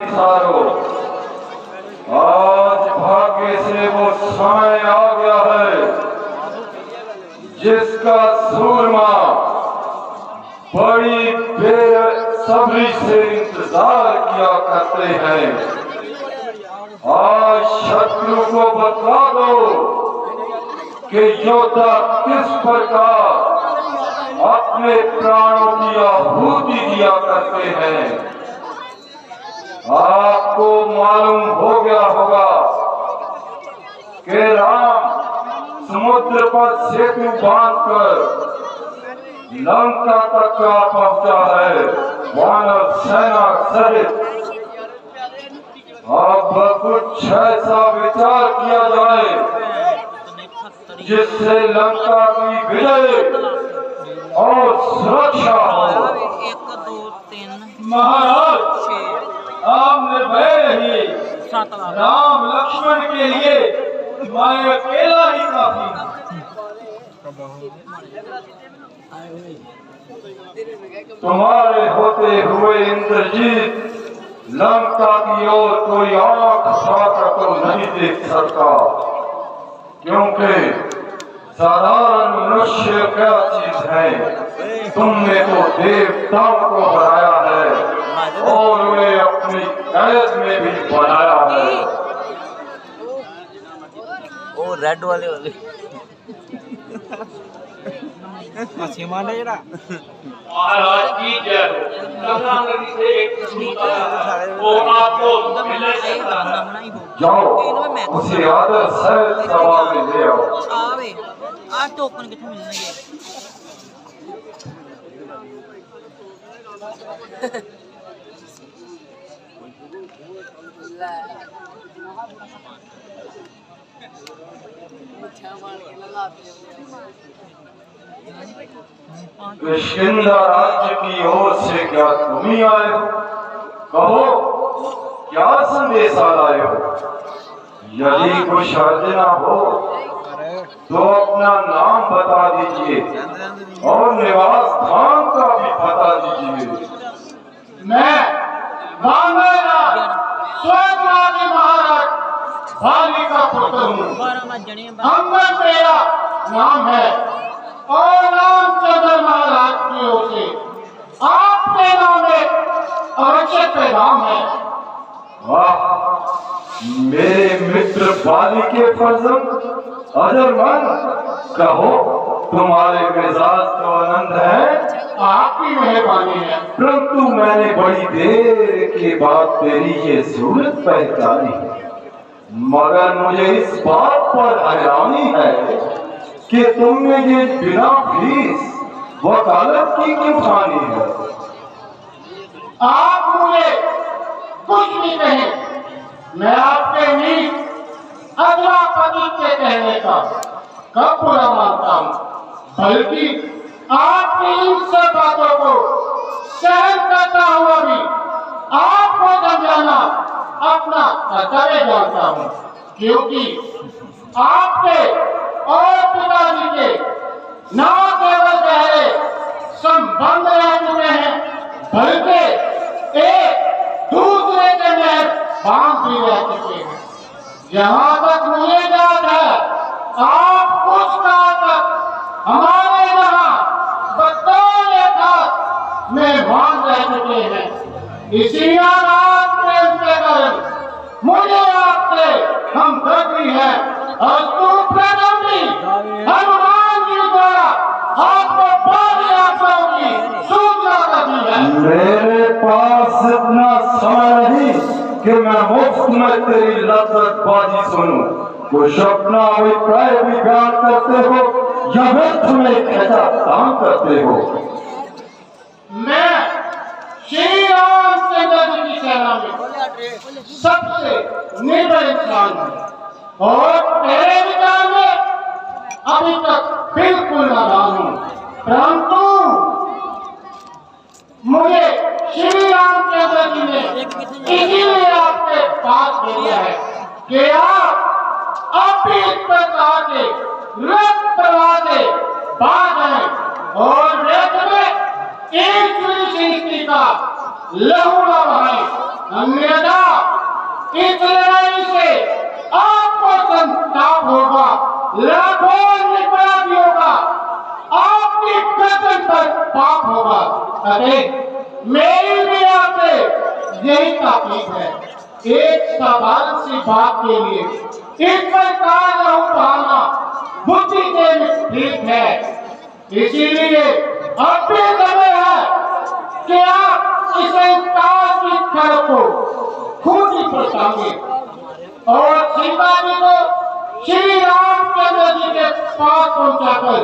सारो आज भाग्य से वो समय आ गया है जिसका सूरमा बड़ी बेसब्री से इंतजार किया करते हैं। आज शत्रु को बतला दो कि योद्धा किस प्रकार अपने प्राणों की आहुति दिया करते हैं। आपको मालूम हो गया होगा कि राम समुद्र पर सेतु बांधकर लंका तक जा पहुंचा है वानर सेना सहित। अब कुछ ऐसा विचार किया जाए जिससे लंका की विजय और सुरक्षा हो। महाराज आप निर्भय रहिए, राम लक्ष्मण के लिए मैं अकेला ही काफी तुम्हारे होते हुए इंद्रजीत लंका की ओर कोई आंख उठाकर तो नहीं देख सकता, क्योंकि साधारण मनुष्य क्या चीज है। तुमने तो देवताओं को बनाया है और उन्हें अपनी कैद में भी बनाया है। ओ रेड वाले महाराज की जय हो। से एक वो आपको मिलने जाओ उसे आदर सहित सभा में ले आओ। आवे आज टोकन कितने मिलने किष्किंधा राज्य की ओर से क्या तुम ही आए हो? कहो क्या संदेशा लाए हो? यदि कुछ अर्जना हो तो अपना नाम बता दीजिए और निवास स्थान का भी बता दीजिए। मैं स्वर्गराज महाराज भाली का पुत्र हूँ। अंगद मेरा नाम है और रामचंद्र महाराज की ओर से आपके नाम एक आवश्यक पैगाम है। वाह, मेरे मित्र बाली के फर्जंद अजरमन, कहो तुम्हारे मिजाज तो आनंद है। आपकी मेहरबानी है। परंतु मैंने बड़ी देर के बाद तेरी ये सूरत पहचानी, मगर मुझे इस बात पर हैरानी है कि तुमने ये बिना फीस वकालत की क्यों ठानी है। आप मुझे कुछ भी कहें, मैं आपके नीच अधरापति के कहने का कब बुरा मानता हूँ, बल्कि आपकी इन सब बातों को सहन करता हुआ भी आपको समझाना अपना कर्तव्य जानता हूँ, क्योंकि आपके और पिताजी के न केवल गहरे संबंध रह चुके हैं, बल्कि एक दूसरे के में बांध भी रह चुके हैं। जहाँ तक मुझे याद है, आप कुछ काल तक हमारे यहाँ बतौर खास मेहमान रह चुके हैं। इसी आघात प्रेम के कारण मुझे आपसे हमदर्दी है और हनुमान जी द्वारा आपको बारी आंखों की सूचना दी है। मेरे पास इतना समय नहीं कि मैं मुफ्त में तेरी लज्जतबाजी सुनूं। कुछ अपना अभिप्राय भी बयान करते हो या व्यर्थ में खिंचातान करते हो। मैं श्री रामचंद्र जी की सेना में सबसे निर्भय इंसान हूँ और मेरे विचार में अभी तक बिल्कुल नादान हूँ, परंतु मुझे श्री रामचंद्र जी ने इसीलिए आपके पास भेजा है कि आप अभी इस प्रकार के रक्त प्रवाह से बाहर आए और वेद में एक सृष्टि का लहू न बहाएं, अन्यथा इस लड़ाई से आपको संताप होगा, लाखों निपराधियों का आपकी गर्दन पर पाप होगा। अतः मेरी भी आपसे यही ताकीद है, एक साधारण सी बात के लिए इस प्रकार लहू बहाना बुद्धि से विपरीत है। इसीलिए अब भी समय है कि आप इस इंकार की खर को खुद ही पहचानिए और सीता जी को श्री रामचंद्र जी के पास पहुंचाकर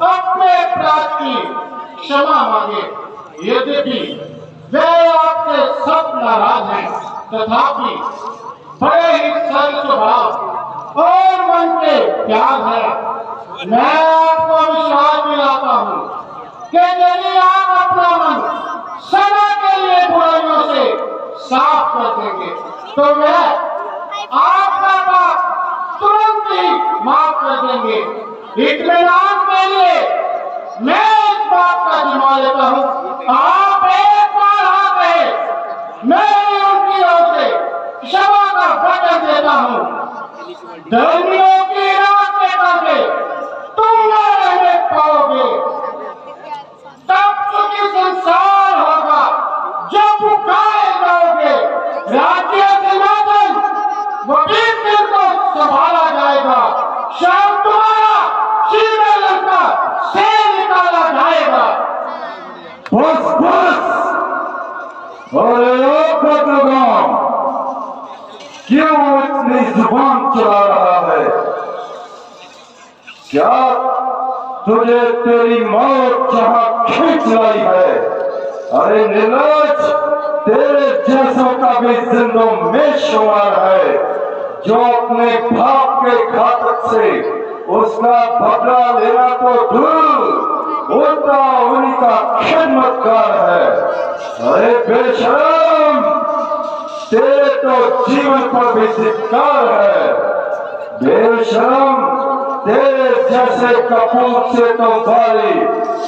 अपने अपराध की क्षमा मांगे। यद्यपि वे आपसे सब नाराज हैं, तथापि बड़े ही सरल स्वभाव और मन के प्यार है। मैं आपको विश्वास दिलाता हूँ कि यदि आप अपना मन सदा के लिए बुराइयों से साफ कर देंगे तो वह आपका पाप तुरंत ही माफ कर देंगे। इत्मीनान के लिए मैं इस बात का जिम्मा लेता हूँ, आप एक बार हाथ रहे, मैं उनकी ओर से क्षमा का वचन देता हूँ। धर्मियों की रात के करके तुम न रहने पाओगे, तब सुखी संसार होगा जब भुखाए जाओगे। राज्य सिंहासन वो फिर को संभाला जाएगा, शाम तुम्हारा श्रीलंका से निकाला जाएगा। बस बस, अरे बदलगाम, क्यों इतनी जुबान चला रहा है? क्या तुझे तेरी मौत जहां खींच लाई है? अरे निर्लज, तेरे जैसों का भी जिंदों में शुमार है, जो अपने बाप के घातक से उसका बदला लेना तो दूर, उल्टा उन्हीं का खिदमतगार है। अरे बेशरम, तेरे तो जीवन पर भी धिक्कार है। बेशरम, तेरे जैसे कपूर से तो भारी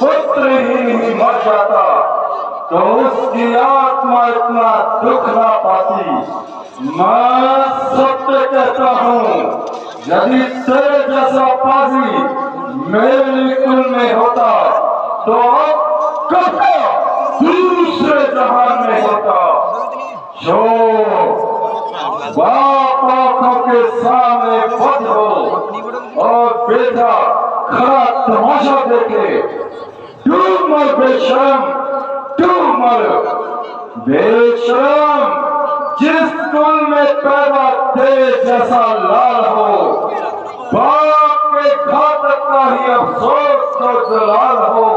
पुत्र ही नहीं मर जाता तो उसकी आत्मा इतना दुख ना पाती। मैं सत्य कहता हूँ, यदि तेरे जैसा पाजी मेरे कुल में होता तो अब कब दूसरे जहान में होता। जो बाप आंखों के सामने बंद हो और बेटा खड़ा तमाशा देखे, डूब मर बेशरम, डूब मर। बेशरम, जिस कुल में पैदा तेरे जैसा लाल हो, बाप के घातक का ही अफसोस तो दलाल हो,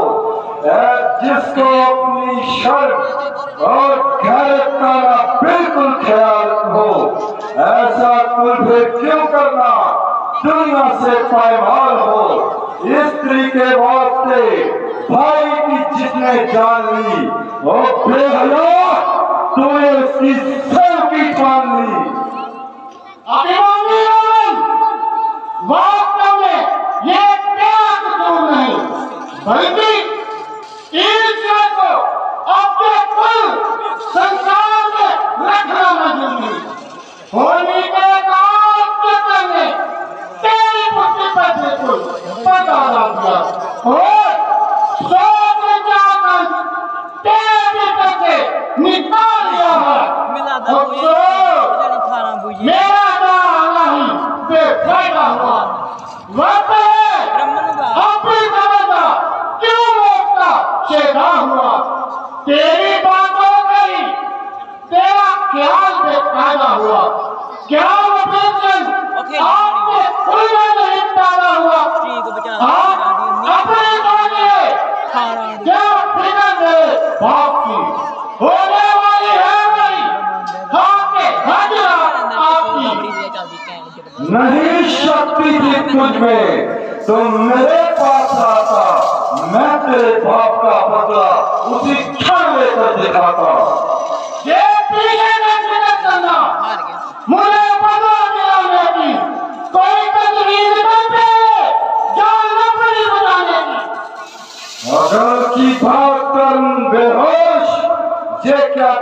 जिसको अपनी शर्म और गैरत का ना बिल्कुल ख्याल हो, ऐसा कुल फिर क्यों करना दुनिया से पायमाल हो। स्त्री के वास्ते भाई की जिसने जान ली, वो बेहया तूने उसकी सर की पान ली। अभिमानी वास्तव में ये प्यार कसूर नहीं, बल्कि ईश्वर को अपने कुल संसार में रखना मजबूरी होने के कारण ने तेरी बुद्धि पर बिल्कुल पता लग गया और सोच विचार तेरे भीतर से निकाल दिया है। मेरा जाना ही बेफायदा हुआ, वक्त है अपनी समझना क्यों मौत का शिकार हुआ। तेरी बात हो गई, तेरा ख्याल बेफायदा हुआ, क्या विवेचन आपके कुल में नहीं पैदा हुआ। आप अपने सोचिए, क्या फिक्र है बाप की होने वाली है भाई, आपके हाजिरा आपकी नहीं शक्ति थी तुझ में तो मेरे पास आता, मैं तेरे बाप का बदला उसी क्षण लेकर दिखाता। ये पीछे न फिक्र करना, मुझे बदला दिलाने की कोई तजवीज करते जान न पड़ी बताने की। अगर की भाग कर बेहोश, ये क्या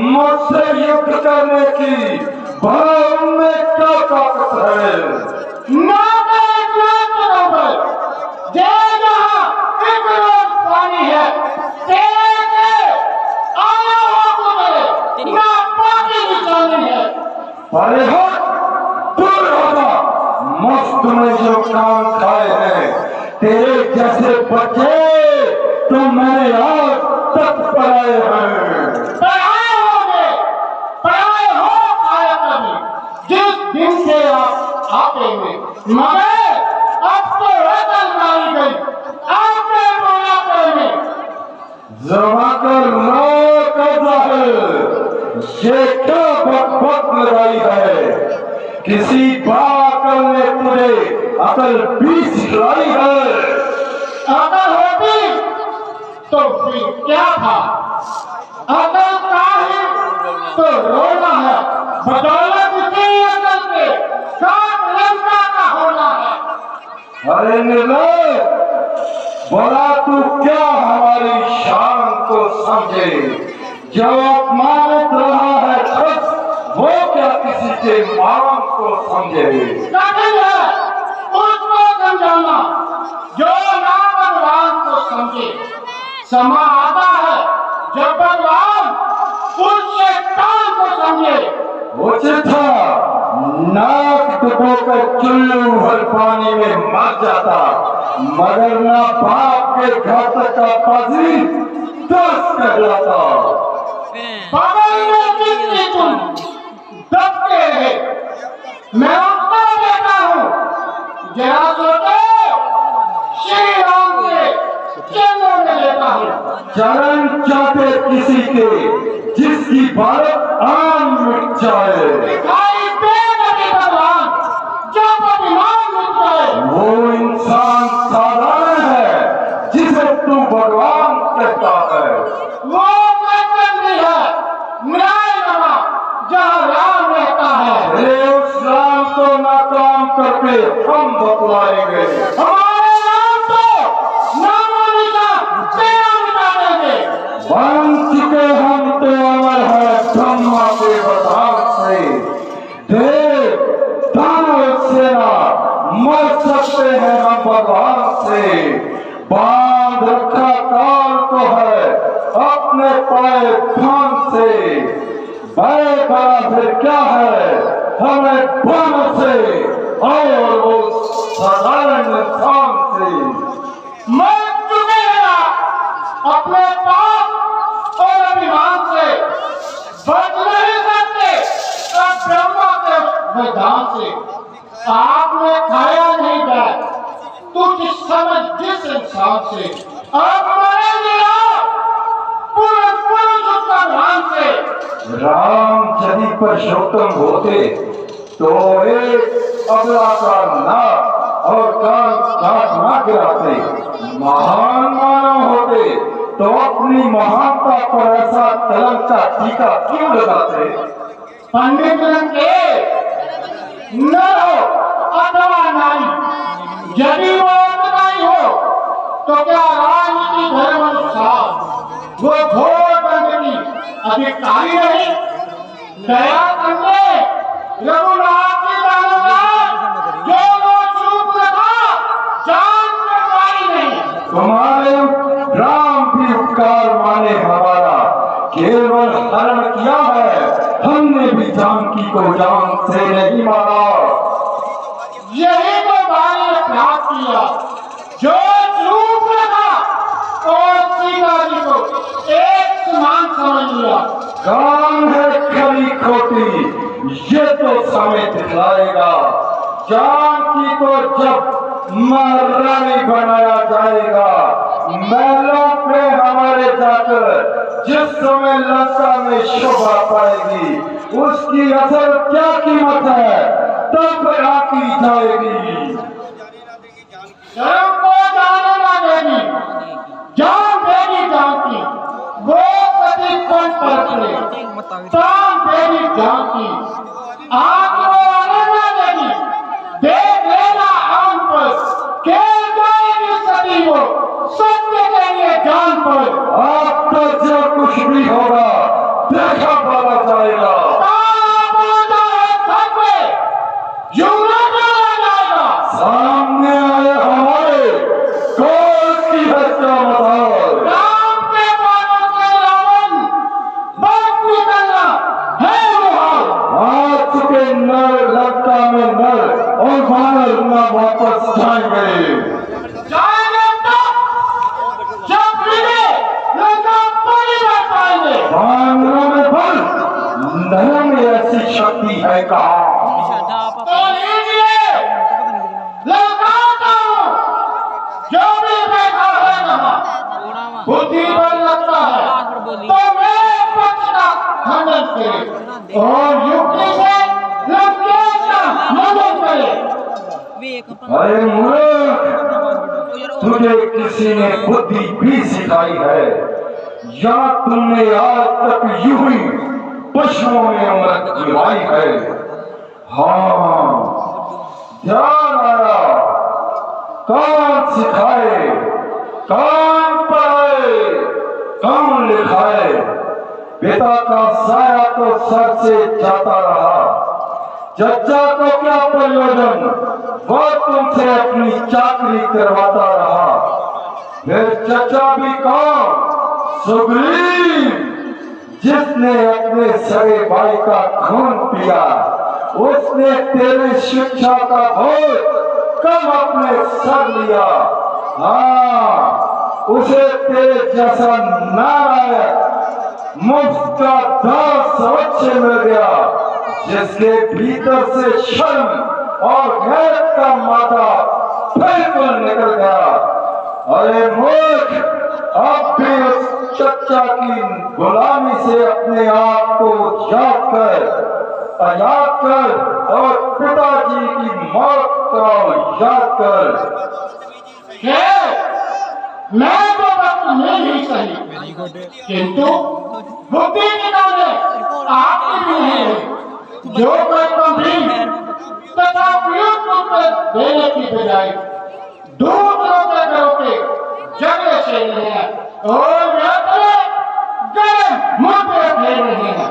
मुझसे युद्ध करने की भला उनमें क्या ताकत है? पानी है तेरे आया ना पानी निकालनी है। अरे हो दूर होगा, मस्त में जो काम खाए हैं तेरे जैसे बच्चे तो मैंने आज तक पढ़ाए हैं। पढ़ाए हो खाया कभी जिस दिन से आप आते हैं, मगर अब तो रकल मारी गई आपने बोला में जमा कर लो कब्जा है, ये क्या बकबक लगाई है? किसी बाकल ने तुझे अकल भी सिखलाई है? अकल होती तो फिर क्या था? अकल का ही तो रोना है, बदौलत इसी अकल के साथ लंका का होना है। अरे निर्लय, बोला तू क्या हमारी शान को समझे? जो अपमानित रहा है खस, वो क्या किसी के मान को समझे? कठिन है उसको समझाना जो ना भगवान को समझे। समा आता है जब भगवान उस शैतान को समझे। उचित था नाक डुबोकर चुल्लू भर पानी में मर जाता, मगर ना बाप के घर तक का पाजी दस कहलाता। बगल में जितनी तुम दबके रहे, मैं उसका बेटा हूँ। जरा सोचो, श्री राम के चरणों में लेता हूँ। चरण चाहते किसी के जिसकी भारत आन मिट जाए, दिखाई दे कभी भगवान जब अभिमान मिट जाए। वो इंसान साधारण है जिसे तू भगवान कहता है। वो भी है न्यायनमा जहाँ राम रहता है। अरे उस राम को नाकाम करके हम बतलाएंगे, हमारे राम को नामो निशान तेरा मिटा देंगे। बन चुके हम तो अमर है ब्रह्मा के वरदान से। देव दानव सेना मर सकते हैं हम भगवान से। बांध रखा काल को है अपने पाए भान से। भय बड़ा फिर क्या है हमें बानों से और वो साधारण इंसान से। मर चुके हैं अपने पाप और अभिमान से, बच नहीं सकते अब ब्रह्मा के वरदान से। आपने खाया नहीं गया तुझ समझ जिस इंसान से, अब मरेंगे आप पूर्ण उसका ध्यान से। राम यदि पुरुषोत्तम होते तो एक अबला का नाक और कान काट ना गिराते। महान मानव होते तो अपनी महानता पर ऐसा कलंक का टीका क्यों लगाते? पंडित के न हो अथवा नारी, यदि वो नहीं हो तो क्या राजनीति धर्म अनुसार वो घोर दंड की अधिकारी नहीं? दया करने रघुनाथ की दानवार जो वो चूक रखा जान से पाई नहीं। तुम्हारे राम भी उपकार माने हमारा, केवल हरण किया है, हमने भी जानकी को जान से नहीं मारा। यही तो भाई ने प्राप्त किया जो चूक रखा और सीता जी को एक समान समझ लिया। काम है खरी खोटी ये तो समय दिखलाएगा। जानकी को जब महारानी बनाया जाएगा, महलों पे हमारे जाकर जिस समय लंका में शोभा पाएगी, उसकी असल क्या कीमत है तब आकी जाएगी। धर्म को जाने ना देगी, जान देगी जानकी, वो कभी कौन पर पड़े, जान देगी जानकी, आग को आने ना देगी, देख लेना आन पर, खेल जाएगी सदी वो, सत्य के लिए जान पर। आप तो जो कुछ भी होगा देखा डाला जाएगा, सामने आए हमारे कौन की हत्या मदार, राम के बाणों से रावण बात निकलना है मुहाल। आ चुके नर लंका में नर और वानर न वापस जाएंगे तो जब मिले लंका पूरी कर पाएंगे। वानरों में बल, नरों में ऐसी शक्ति है कहा, तो लीजिए लगाता हूँ जो भी बैठा है कहा बुद्धि बल लगता है तो मेरे पक्ष का खंडन करे और युक्ति से लंकेश का मदद करे। अरे मूर्ख, तुझे किसी ने बुद्धि भी सिखाई है या तुमने आज तक यूं ही पशुओं में उम्र गिराई है? हाँ, ध्यान आया, कौन सिखाए, कौन पढ़ाए, कौन लिखाए? पिता का साया तो सर से जाता रहा, चचा को क्या प्रयोजन, वो तुमसे अपनी चाकरी करवाता रहा। फिर चचा भी कौन? सुग्रीव, जिसने अपने सगे भाई का खून पिया, उसने तेरी शिक्षा का बोझ कब अपने सर लिया? हाँ, उसे तेरे जैसा नारायण मुफ्त का दास अवश्य मिल गया, जिसके भीतर से शर्म और गैरत का मादा बिल्कुल निकल गया। अरे मूर्ख, अब भी उस चचा की गुलामी से अपने आप को याद कर और पिताजी की मौत को याद कर। मैं तो वक्त नहीं सही, किंतु बुद्धि निकाले आपकी भी है। जो कोई गंभीर तथा उपयुक्त उत्तर देने की बजाय दूसरों के घरों के झगड़े से रहे हैं और गरम मुद्दे फेर रहे हैं।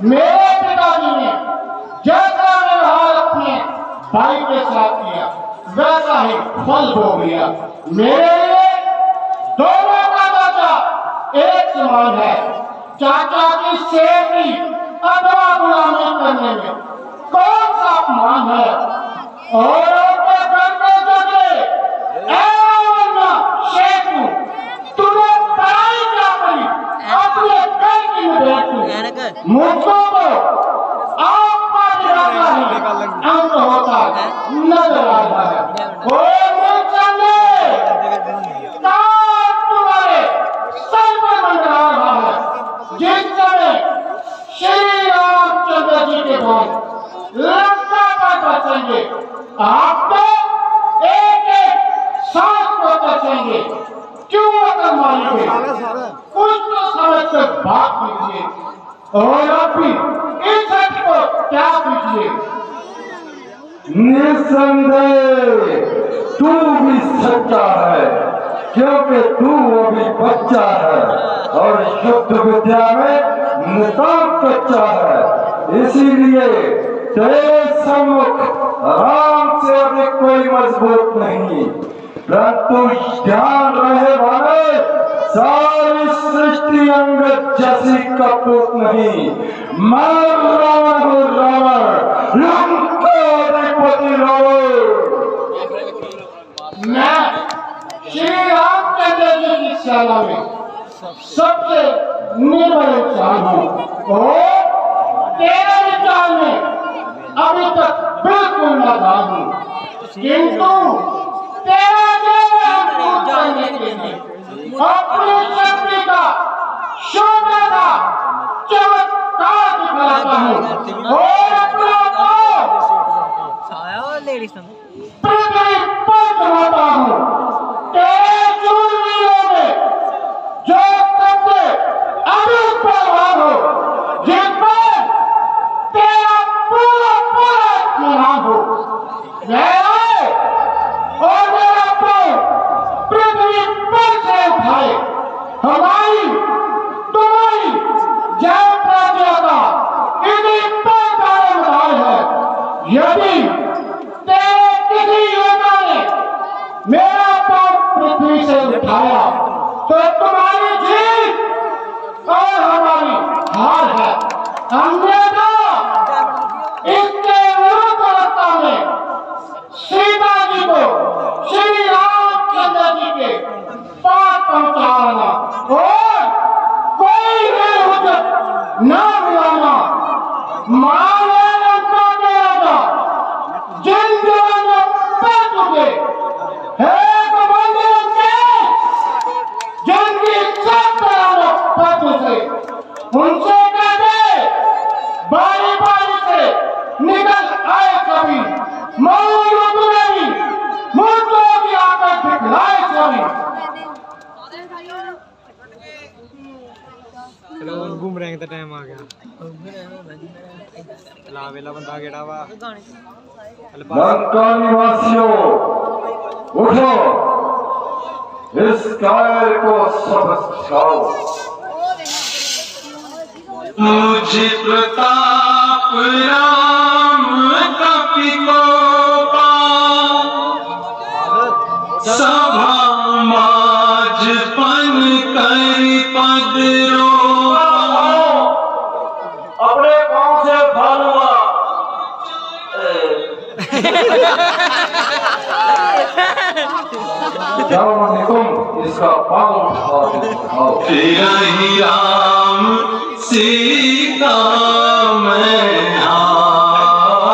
मेरे पिताजी ने जैसा व्यवहार अपने भाई के साथ किया वैसा ही फल भोग लिया। मेरे लिए दोनों का बच्चा एक समान है। चाचा की सेवनी अथवा गुलामी करने में कौन सा अपमान है? और उनके घर के झगड़े शेखू, तुम्हें पढ़ाई क्या पड़ी? अपने घर की बेटू मुझको तो आपका विराजा ही अंत होता नजर आ रहा है। कोई तुम्हारे सर पर मंडरा रहा है। जिस समय श्री रामचंद्र जी के भाई लंका पर बचेंगे, आप तो एक एक सांस को बचेंगे। क्यों अकल मारेंगे? कुछ तो समझ कर बात कीजिए और आप भी इस सच को त्याग दीजिए। निस्संदेह तू भी सच्चा है, क्योंकि तू अभी बच्चा है और युद्ध विद्या में नितांत कच्चा है। इसीलिए तेरे सम्मुख राम से अधिक कोई मजबूत नहीं। परंतु ध्यान रहे वाले, सारी सृष्टि अंगद जैसी कपूत नहीं। मैं रावण हूँ, रावण, लंकाधिपति रावण। मैं श्री रामचंद्र जी की सेना में सबसे निर्बल इंसान हूँ और तेरे विचार में अभी तक बिल्कुल नादान हूँ। किंतु तेरा करने के लिए अपनी शक्ति का शोभा का चमत्कार दिखलाता हूँ और अपना पृथ्वी पर जमाता हूँ। तेरे शूरवीरों में जो सबसे अधिक बलवान हो, जिस पर तेरा पूरा इत्मीनान हो, और मेरा पांव पृथ्वी पर से उठाए। हमारी तुम्हारी जय प्रजा का यदि तेरे किसी योद्धा ने मेरा पांव पृथ्वी से उठाया तो तुम्हारी जीत और हमारी हार है। अन्यथा इसके विरुद्ध अवस्था में सीता जी को श्री रामचंद्र जी के पास पहुंचाना और कोई भी उचित न मिलाना। मारे लंका के राजा जिन जवानों पर चुके है कमांडरों के जिनकी सब तरह पद से उनसे कहते बारी बारी से निकल आए सभी मौजूद नहीं मुझको भी आकर दिखलाए सभी। चलो घूम रहे हैं तो टाइम आ गया। ला वेला बंदा गेड़ा वा लंका निवासियों उठो, इस कायर को सबक सिखाओ। मुझे प्रताप राम कपि को सभा माज पन कर पद रो। अपने पांव से भालुआ जाओ निकुम, इसका पांव उठाओ। तेरा ही राम सीता में हारी।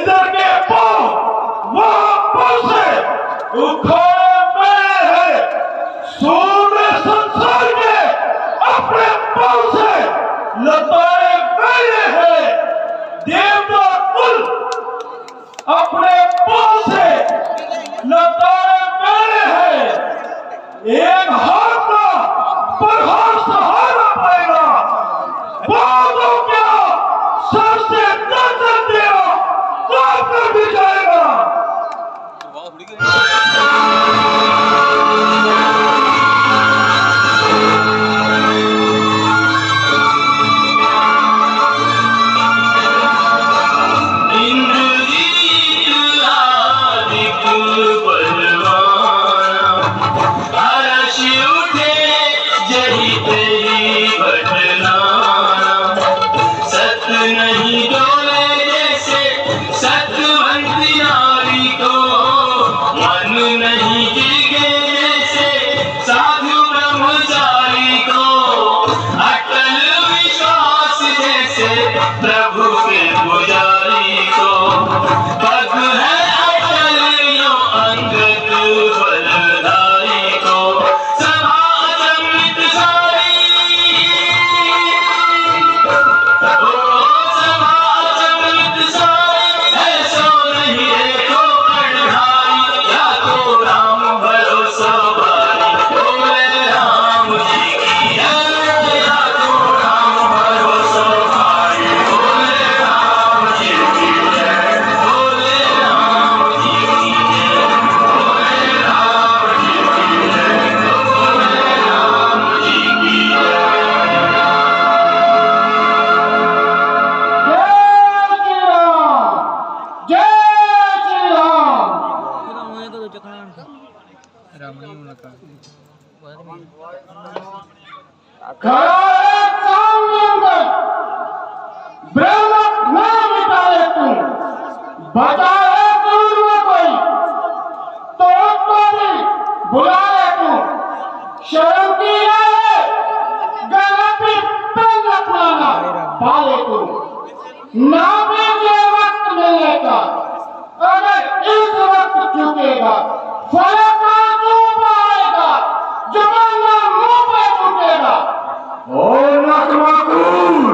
इधर के पांव वहां पुल से उखाड़े पड़े हैं। सूर्य संसार के अपने पांव से लताड़े पड़े हैं। देवता कुल अपने पांव से लताड़े पड़े हैं। एक हाथ का प्रहार सहारा पड़ेगा। बातों क्या सर से गर्दन देगा काट कर भी जाएगा। प्रभु के पुजारी को पग है अटल यो अंगद बलधारी को सभा अचंभित सारी सभा अचंभित सारी ऐसो नहीं देखो कणधारी या तो राम भरोसा भारी बोले राम जी की जय या तो राम भरोसा भारी बोले राम जी की जय बोले राम जी की जय बोले राम जी की जय बोले राम जी की जय श्री राम। मुझे तो चकना रामणी उनका खड़ा एक सामने अंदर ब्रह्म न मिटाए तुम बचाए दूर में कोई तो उसको भी बुलाए तुम शर्म की है गलती पेन अपनाना पाले तुम ना भी ये वक्त मिलने का अगर इस वक्त चुकेगा फलक का चूप आएगा जमाना मुंह पे टूटेगा। ओ नकमाकुल,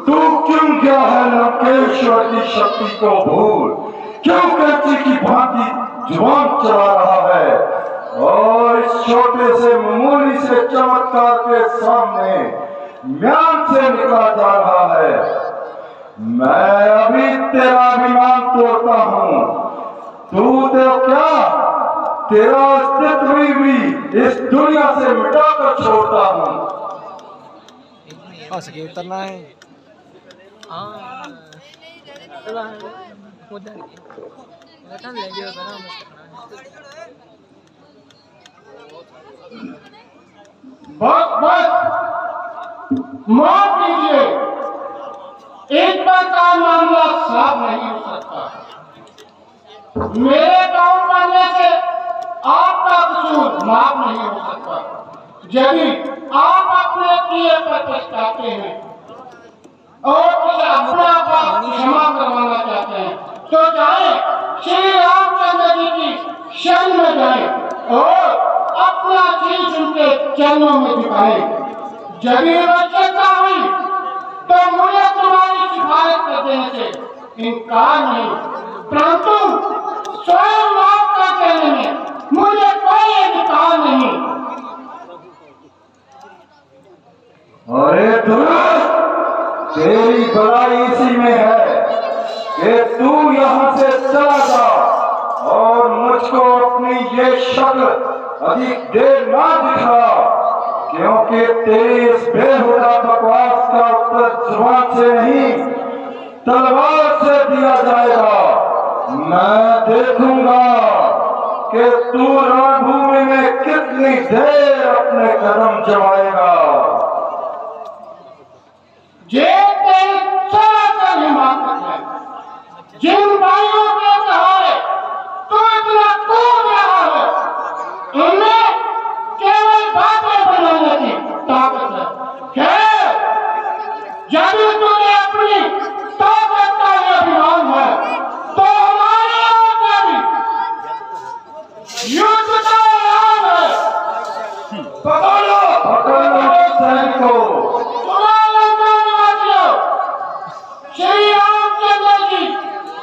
तू क्यों गया है लंकेश्वर की शक्ति को भूल? क्यों कैंची की भांति जुबान चला रहा है और इस छोटे से मामूली से चमत्कार के सामने म्यान से निकला जा रहा है? मैं अभी तेरा अभिमान तोड़ता हूँ। तू तो क्या तेरा अस्तित्व भी इस दुनिया से मिटाकर छोड़ता हूँ। हंस के उतरना है। हाँ उधर बता लेंगे बना बस बस माफ कीजिए, इस पर का मामला साफ नहीं हो सकता। मेरे गांव पढ़ने से आपका कसूर माफ नहीं हो सकता। यदि आप अपने किए पर पछताते हैं और उसे अपना पाप क्षमा करवाना चाहते हैं तो जाए श्री रामचंद्र जी की शरण में जाए और अपना शीश उनके चरणों में दिखाए। यदि आवश्यकता हुई तो मुझे तुम्हारी शिकायत कर देने से इनकार नहीं, परंतु स्वयं आपका कहने में मुझे कोई अधिकार नहीं। अरे दुष्ट, तेरी भलाई इसी में है कि तू यहाँ से चला जा और मुझको अपनी ये शक्ल अधिक देर ना दिखा, क्योंकि तेरी इस बेहुदा बकवास का उत्तर जुबान से नहीं तलवार से दिया जाएगा। मैं देखूंगा कि तू रणभूमि में कितनी देर अपने कदम जमाएगा। ये तेरी सनातन हिमाकत है। जिन भाइयों के सहारे तू इतना कूद रहा है, उनमें केवल बातें बनाने की ताकत है। खैर, यदि तुम्हें अपनी ताकत का ये अभिमान है भगत सैनिकों